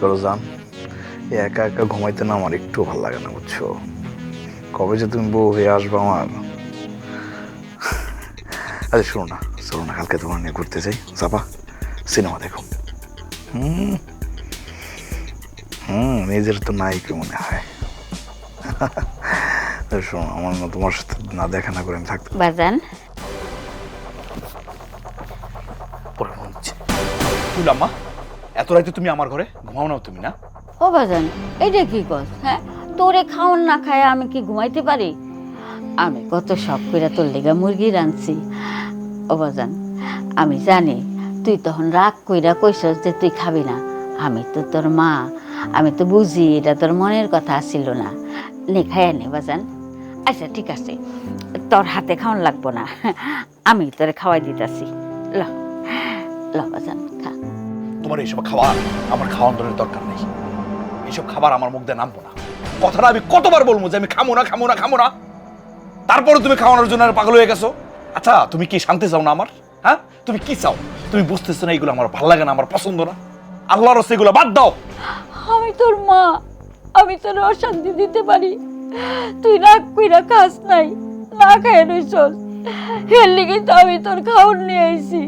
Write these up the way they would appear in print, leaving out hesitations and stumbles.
করো জান, একা একা ঘুমাইতে না আমার একটু ভালো লাগে না, বুঝছো? কবে যে তুমি বউ হয়ে আসবো আমার। আরে শোনো না, চলো না কালকে তোমার নিয়ে ঘুরতে যাই, যাবা? সিনেমা দেখো। হুম নিজের তো নাই কি মনে হয়। শোনো, আমার না তোমার সাথে না দেখা না করে আমি থাকতে বাজান পরে মনে হচ্ছে। তুলাম্মা, এত রাইতে তুমি আমার ঘরে ঘুমাও না তুমি? না ও বাজান, এইটা কি কস? হ্যাঁ, তোরে খাওন না খায় আমি কি ঘুমাইতে পারি? আমি কত শখ করে তোর লেগা মুরগি রাঁধছি। ও বাজান, আমি জানি তুই তখন রাগ কইরা কইসস যে তুই খাবি না। আমি তো তোর মা, আমি তো বুঝি এটা তোর মনের কথা আসছিল না। নে খাইয়া নে বাজান। আচ্ছা ঠিক আছে, তোর হাতে খাওয়ান লাগবো না, আমি তোরে খাওয়াই দিতেছি। ল ল বাজান, খা। তোমার এইসব খাবার আমার খাওয়ানোর দরকার নেই। এইসব খাবার আমার মুখ দিয়ে নামবো না। কথাটা আমি কতবার বলবো যে আমি খামো না খামো না খামো না, তারপরে তুমি খাওয়ানোর জন্য পাগল হয়ে গেছো। আচ্ছা তুমি কি শান্তি চাও না আমার? হ্যাঁ, তুমি কি চাও? তুমি বুঝতেছো না এগুলো আমার ভালো লাগে না, আমার পছন্দ না। আল্লাহর রাস্তায় এগুলো বাদ দাও। আমি তোর মা, আমি তোর অশান্তি দিতে পারি? তুই রাগ কইরা খাস নাই, না খায় রইছস, এর লিগে তো আমি তোর খাওন নিয়ে আইছি।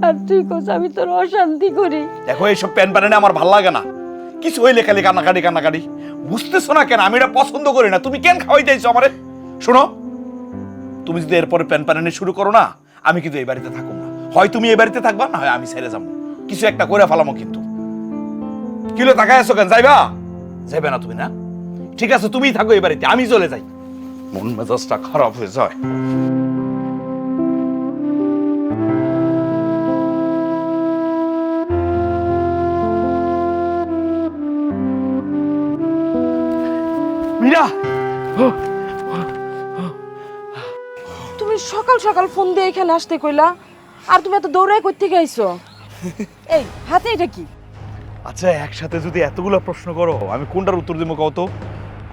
আর তুই কস আমি তোর অশান্তি করি? দেখো এইসব প্যান প্যানে আমার ভালো লাগে না। কিছু হইলে খালি কান্নাকাটি কান্নাকাটি। বুঝতেছো না কেন? আমি এটা পছন্দ করি না। তুমি কেন খাওয়াইতেছো আমারে? শোনো, তুমি যদি এরপরে প্যান প্যানানি শুরু করো না, আমি কিন্তু এই বাড়িতে থাকবো না। হয় তুমি এই বাড়িতে থাকবা, না হয় আমি ছেড়ে যাবো। কিছু একটা করে ফেলামো কিন্তু। কিলো তাকায় আছো কেন? যাইবা? যাইবে না তুমি? না ঠিক আছে, তুমিই থাকো এই বাড়িতে, আমি চলে যাই। মন মেজাজটা খারাপ হয়ে যায়। মীরা, তুমি সকাল সকাল ফোন দিয়ে এখানে আসতে কইলা, আর তুমি এত দৌড়াই করতে গেছো? এই হাতে এটা কি? আচ্ছা একসাথে যদি এতগুলো প্রশ্ন করো, আমি কোনটার উত্তর দিব কও তো?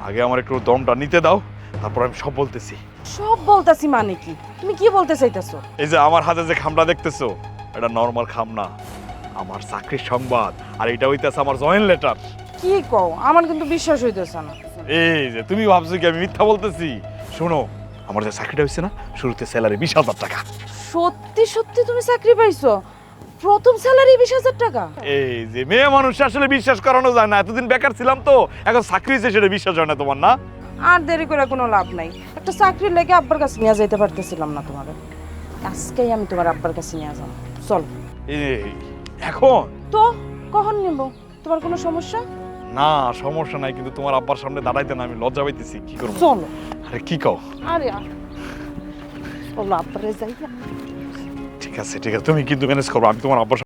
আগে আমার একটু দমটা নিতে দাও, তারপর আমি সব বলতেছি। সব বলতাছি মানে কি? তুমি কি বলতে চাইতেছো? এই যে আমার হাতে যে খামটা দেখতেছো, এটা নরমাল খাম না, আমার চাকরির সংবাদ। আর এটা হইতেছে আমার জয়েন্ট লেটার। কি কও? আমার কিন্তু বিশ্বাস হইতেছে না। এই যে তুমি ভাবছো কি আমি মিথ্যা বলতেছি? শোনো, আমার যে চাকরিটা হয়েছে না, শুরুতে স্যালারি 20,000 টাকা। সত্যি সত্যি তুমি চাকরি পাইছো? প্রথম স্যালারি 20,000 টাকা? এই যে মেয়ে মানুষ আসলে বিশ্বাস করানো যায় না। এতদিন বেকার ছিলাম তো, এখন চাকরি হয়েছে সেটা বিশ্বাস হয় না তোমার? না আর দেরি করে কোনো লাভ নাই। একটা চাকরির লেগে আব্বার কাছে নিয়ে যাইতে পারতেছিলাম না তোমার। আজকেই আমি তোমার আব্বার কাছে নিয়ে যাব। চলো। এই এখন তো কখন নেব? তোমার কোনো সমস্যা? না, সমস্যা নাই, কিন্তু তোমার আব্বার সামনে দাঁড়াইতে না আমি লজ্জা পাইতেছি। কি করবো? চলো। আরে কি কও? আরে চলো আব্বারে যাই। ঠিক আছে ঠিক আছে, তুমি কিন্তু ম্যানেজ করবো, আমি তোমার আব্বার